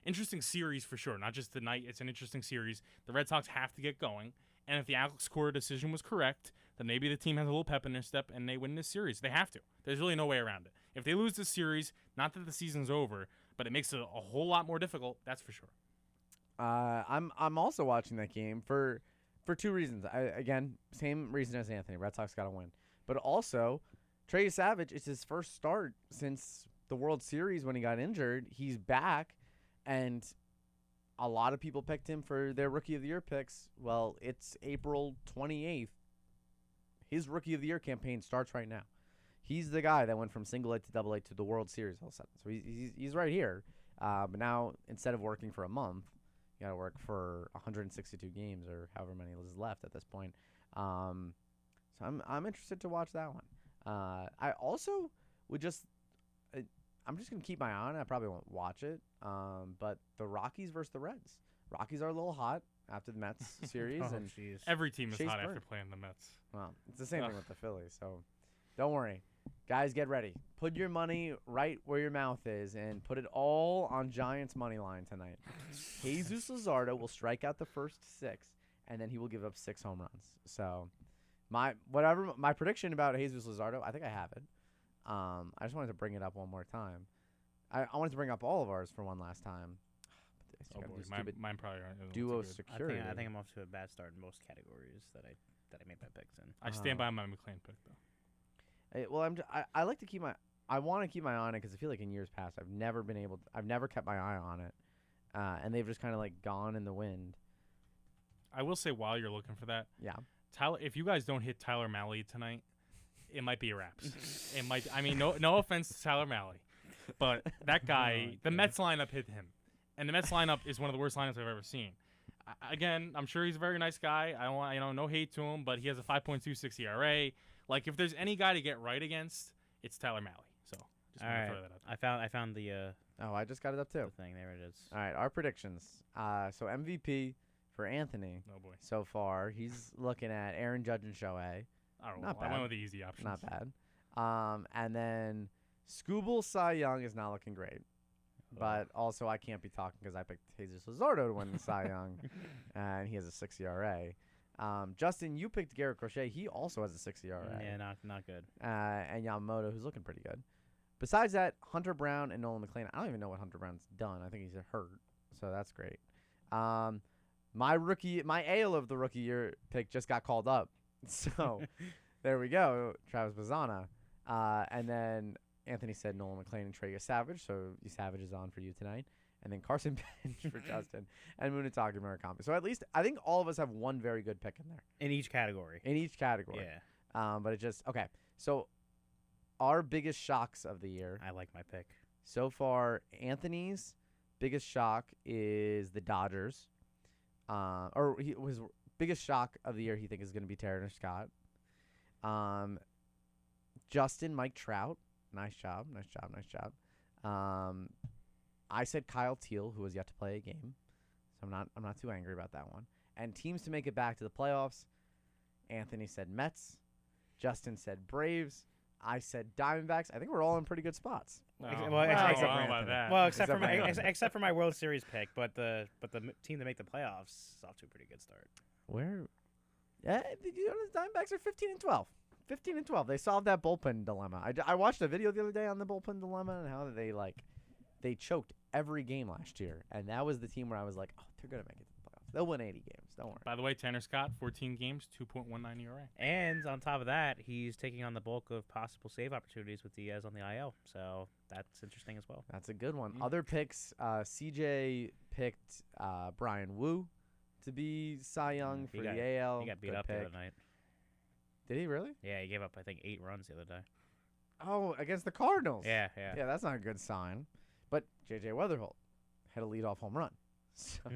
interesting series for sure. Not just tonight. It's an interesting series. The Red Sox have to get going. And if the Alex Cora decision was correct, then maybe the team has a little pep in their step and they win this series. They have to. There's really no way around it. If they lose this series, not that the season's over, but it makes it a whole lot more difficult. That's for sure. I'm also watching that game for two reasons. Again, same reason as Anthony. Red Sox got to win. But also, Trey Savage, it's his first start since the World Series when he got injured. He's back, and a lot of people picked him for their Rookie of the Year picks. Well, it's April 28th. His Rookie of the Year campaign starts right now. He's the guy that went from single A to double A to the World Series all of a sudden. So he's right here. But now, instead of working for a month, you got to work for 162 games or however many is left at this point. So I'm interested to watch that one. I also would just I'm just going to keep my eye on it. I probably won't watch it. But the Rockies versus the Reds. Rockies are a little hot after the Mets series. And jeez. Every team is Chase hot Burn. after playing the Mets. Well, it's the same thing with the Phillies. So don't worry. Guys, get ready. Put your money right where your mouth is and put it all on Giants' money line tonight. Jesus Luzardo will strike out the first 6, and then he will give up 6 home runs. So my prediction about Jesus Luzardo, I think I have it. I just wanted to bring it up one more time. I wanted to bring up all of ours for one last time. Oh boy, mine probably aren't. Duo too good. security. I think I'm off to a bad start in most categories that I made my picks in. I stand by my McLean pick though. Well, I like to keep my. I want to keep my eye on it because I feel like in years past I've never been able. I've never kept my eye on it, and they've just kind of like gone in the wind. I will say while you're looking for that, Yeah. Tyler, if you guys don't hit Tyler Malley tonight, it might be a wraps. It might. I mean, no offense to Tyler Malley, but that guy, the Mets lineup hit him, and the Mets lineup is one of the worst lineups I've ever seen. Again, I'm sure he's a very nice guy. I don't want, no hate to him, but he has a 5.26 ERA. Like, if there's any guy to get right against, it's Tyler Malley. So, just All want to right. throw that out. I found the Oh, I just got it up too. thing. There it is. All right, our predictions. So MVP for Anthony Oh boy. so far, he's looking at Aaron Judge and Shohei. I don't know. Not I went bad. with the easy options. Not bad. And then Scooble Cy Young is not looking great. But also, I can't be talking because I picked Jesus Luzardo to win the Cy Young, and he has a 6 ERA. Justin, you picked Garrett Crochet. He also has a 6 ERA. Yeah, not good. And Yamamoto, who's looking pretty good. Besides that, Hunter Brown and Nolan McLean. I don't even know what Hunter Brown's done. I think he's hurt, so that's great. My AL of the rookie year pick just got called up, so there we go. Travis Bazzana, and then Anthony said Nolan McLean and Trey Savage, so Savage is on for you tonight. And then Carson Bench for Justin and Munetaka Murakami. So at least I think all of us have one very good pick in there. In each category. In each category. Yeah. But it just okay. So our biggest shocks of the year. I like my pick. So far, Anthony's biggest shock is the Dodgers. His biggest shock of the year he thinks is going to be Tanner Scott. Justin, Mike Trout. Nice job. I said Kyle Teal, who has yet to play a game, so I'm not too angry about that one. And teams to make it back to the playoffs. Anthony said Mets. Justin said Braves. I said Diamondbacks. I think we're all in pretty good spots. Except for my World Series pick, but the team to make the playoffs is off to a pretty good start. Where? Yeah, the Diamondbacks are 15-12. 15-12. They solved that bullpen dilemma. I watched a video the other day on the bullpen dilemma and how they choked every game last year, and that was the team where I was like, oh, they're gonna make it to the playoffs. They'll win 80 games. Don't worry. By the way, Tanner Scott, 14 games, 2.19 ERA. And on top of that, he's taking on the bulk of possible save opportunities with Diaz on the IL. So that's interesting as well. That's a good one. Other picks, CJ picked Brian Wu to be Cy Young for the AL. He got beat Good up pick. the other night. Did he really? Yeah, he gave up, I think, 8 runs the other day. Oh, against the Cardinals. Yeah. Yeah, that's not a good sign. But J.J. Weatherholt had a leadoff home run. So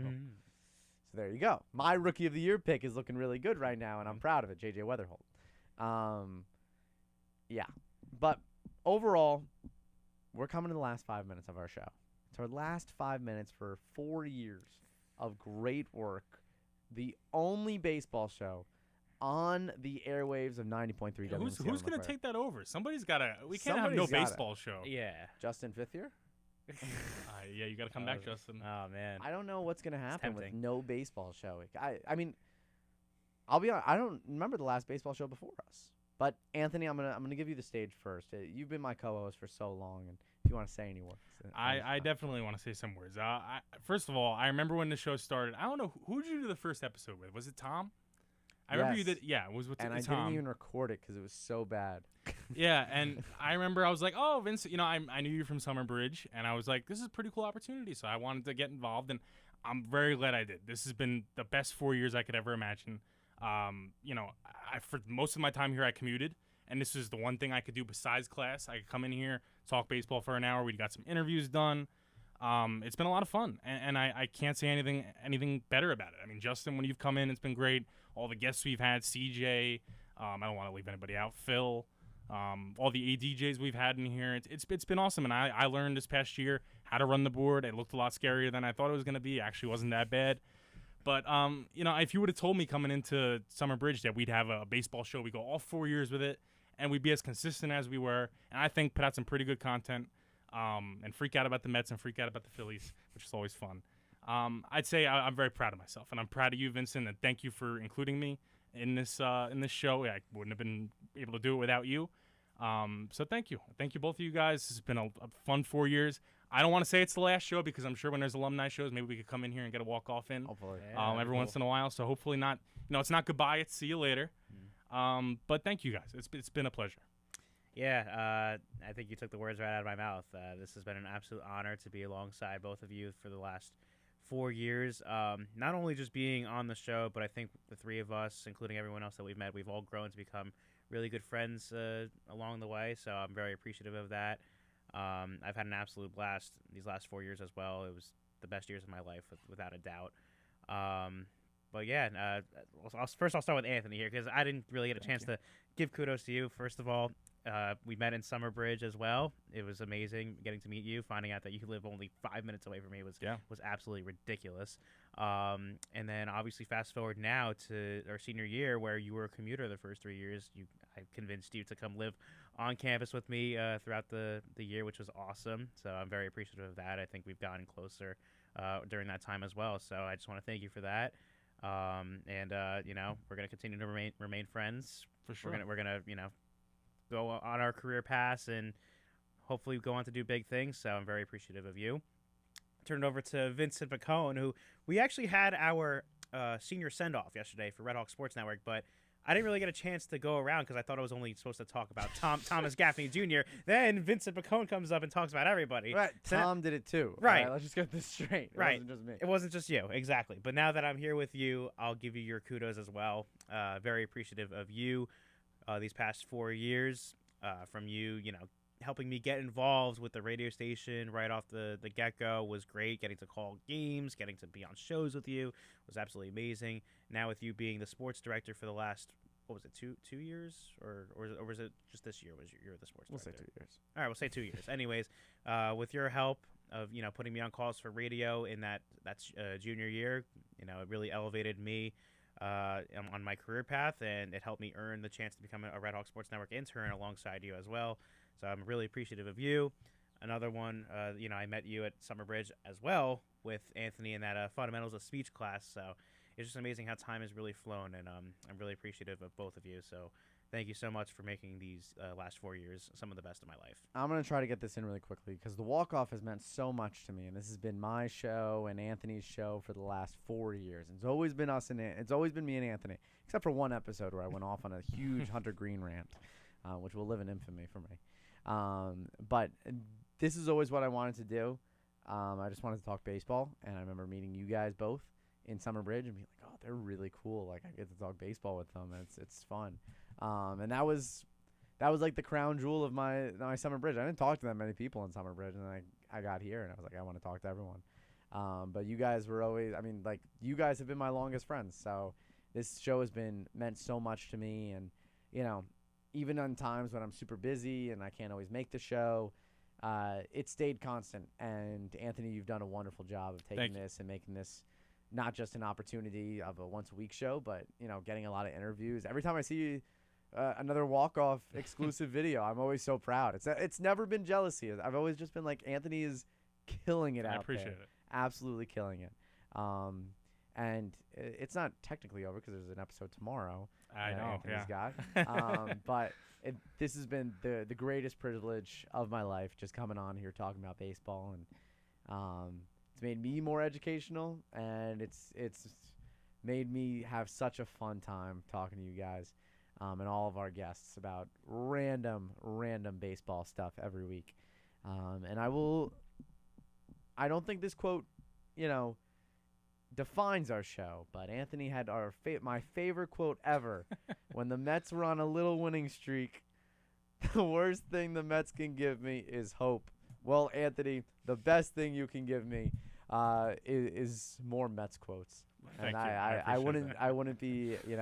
there you go. My Rookie of the Year pick is looking really good right now, and I'm proud of it, J.J. Weatherholt. Yeah. But overall, we're coming to the last 5 minutes of our show. It's our last 5 minutes for 4 years of great work. The only baseball show on the airwaves of 90.3 WMC. Who's going to take that over? Somebody's got to. We can't have no baseball show. Yeah. Justin, fifth year? Yeah, you got to come back, Justin. Oh, man. I don't know what's going to happen with no baseball show. I mean, I'll be honest, I don't remember the last baseball show before us. But Anthony, I'm gonna give you the stage first. You've been my co-host for so long, and if you want to say any words, I definitely want to say some words. First of all, I remember when the show started. I don't know who did you do the first episode with. Was it Tom? I remember you did. Yeah, it was with and Tom. And I didn't even record it because it was so bad. Yeah, and I remember I was like, oh, Vincent, I knew you from Summer Bridge, and I was like, this is a pretty cool opportunity, so I wanted to get involved, and I'm very glad I did. This has been the best 4 years I could ever imagine. For most of my time here, I commuted, and this is the one thing I could do besides class. I could come in here, talk baseball for an hour. We got some interviews done. It's been a lot of fun, and I can't say anything better about it. I mean, Justin, when you've come in, it's been great. All the guests we've had, CJ, I don't want to leave anybody out, Phil, all the ADJs we've had in here. It's been awesome, and I learned this past year how to run the board. It looked a lot scarier than I thought it was going to be. It actually wasn't that bad. But, if you would have told me coming into Summer Bridge that we'd have a baseball show, we go all 4 years with it, and we'd be as consistent as we were, and I think put out some pretty good content, and freak out about the Mets and freak out about the Phillies, which is always fun. I'd say I'm very proud of myself, and I'm proud of you, Vincent, and thank you for including me in this show. I wouldn't have been able to do it without you. So thank you. Thank you, both of you guys. This has been a fun 4 years. I don't want to say it's the last show because I'm sure when there's alumni shows, maybe we could come in here and get a walk-off in every once in a while. So hopefully not, it's not goodbye. It's see you later. But thank you guys. It's been a pleasure. Yeah, I think you took the words right out of my mouth. This has been an absolute honor to be alongside both of you for the last 4 years. Not only just being on the show, but I think the three of us, including everyone else that we've met, we've all grown to become really good friends along the way. So I'm very appreciative of that. I've had an absolute blast these last 4 years as well. It was the best years of my life, without a doubt. But yeah, I'll start with Anthony here because I didn't really get a chance to give kudos to you. First of all, we met in Summer Bridge as well. It was amazing getting to meet you. Finding out that you live only 5 minutes away from me was absolutely ridiculous. And then obviously fast forward now to our senior year where you were a commuter the first 3 years. I convinced you to come live on campus with me throughout the year, which was awesome. So I'm very appreciative of that. I think we've gotten closer during that time as well. So I just want to thank you for that. And we're going to continue to remain friends. For sure. We're gonna go on our career paths and hopefully go on to do big things. So I'm very appreciative of you. Turn it over to Vincent Pacone, who we actually had our senior send-off yesterday for Red Hawk Sports Network, but I didn't really get a chance to go around because I thought I was only supposed to talk about Thomas Gaffney Jr. Then Vincent Pacone comes up and talks about everybody. Right, Tom did it too. Right. Let's just get this straight. It right. wasn't just me. It wasn't just you, exactly. But now that I'm here with you, I'll give you your kudos as well. Very appreciative of you these past 4 years, from you, helping me get involved with the radio station right off the get-go was great. Getting to call games, getting to be on shows with you was absolutely amazing. Now with you being the sports director for the last, what was it, two years? Or was it just this year you're the sports director? We'll say 2 years. All right, we'll say 2 years. Anyways, with your help of, putting me on calls for radio in that's junior year, it really elevated me on my career path, and it helped me earn the chance to become a Red Hawk Sports Network intern alongside you as well. So I'm really appreciative of you. Another one, I met you at Summer Bridge as well with Anthony in that Fundamentals of Speech class. So it's just amazing how time has really flown, and I'm really appreciative of both of you. So thank you so much for making these last 4 years some of the best of my life. I'm going to try to get this in really quickly because the Walkoff has meant so much to me, and this has been my show and Anthony's show for the last 4 years. It's always been us, and it's always been me and Anthony, except for one episode where I went off on a huge Hunter Green rant, which will live in infamy for me. But this is always what I wanted to do. I just wanted to talk baseball, and I remember meeting you guys both in Summer Bridge and being like, oh, they're really cool. Like, I get to talk baseball with them. It's fun. And that was like the crown jewel of my Summer Bridge. I didn't talk to that many people in Summer Bridge, and I got here, and I was like, I want to talk to everyone. But you guys were always, you guys have been my longest friends. So this show has meant so much to me, and even on times when I'm super busy and I can't always make the show, it stayed constant. And Anthony, you've done a wonderful job of taking this and making this not just an opportunity of a once-a-week show, but getting a lot of interviews. Every time I see another walk-off exclusive video, I'm always so proud. It's never been jealousy. I've always just been like, Anthony is killing it out there. I appreciate it. Absolutely killing it. And it's not technically over because there's an episode tomorrow. I know, Anthony's got. But this has been the greatest privilege of my life, just coming on here talking about baseball, and it's made me more educational, and it's made me have such a fun time talking to you guys and all of our guests about random baseball stuff every week. And I don't think this quote, defines our show, but Anthony had my favorite quote ever. When the Mets were on a little winning streak, the worst thing the Mets can give me is hope. Well, Anthony, the best thing you can give me is more Mets quotes. Thank and you. I wouldn't be, me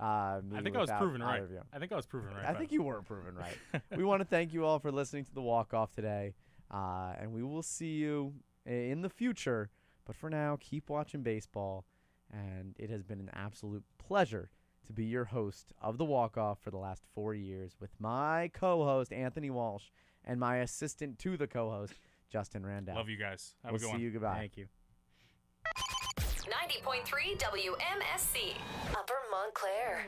I think I was proven right. I think you were proven right. We want to thank you all for listening to the Walk-Off today, and we will see you in the future. But for now, keep watching baseball, and it has been an absolute pleasure to be your host of the Walk-Off for the last 4 years with my co-host, Anthony Walsh, and my assistant to the co-host, Justin Randall. Love you guys. Have we'll a good one. See you. Goodbye. Thank you. 90.3 WMSC, Upper Montclair.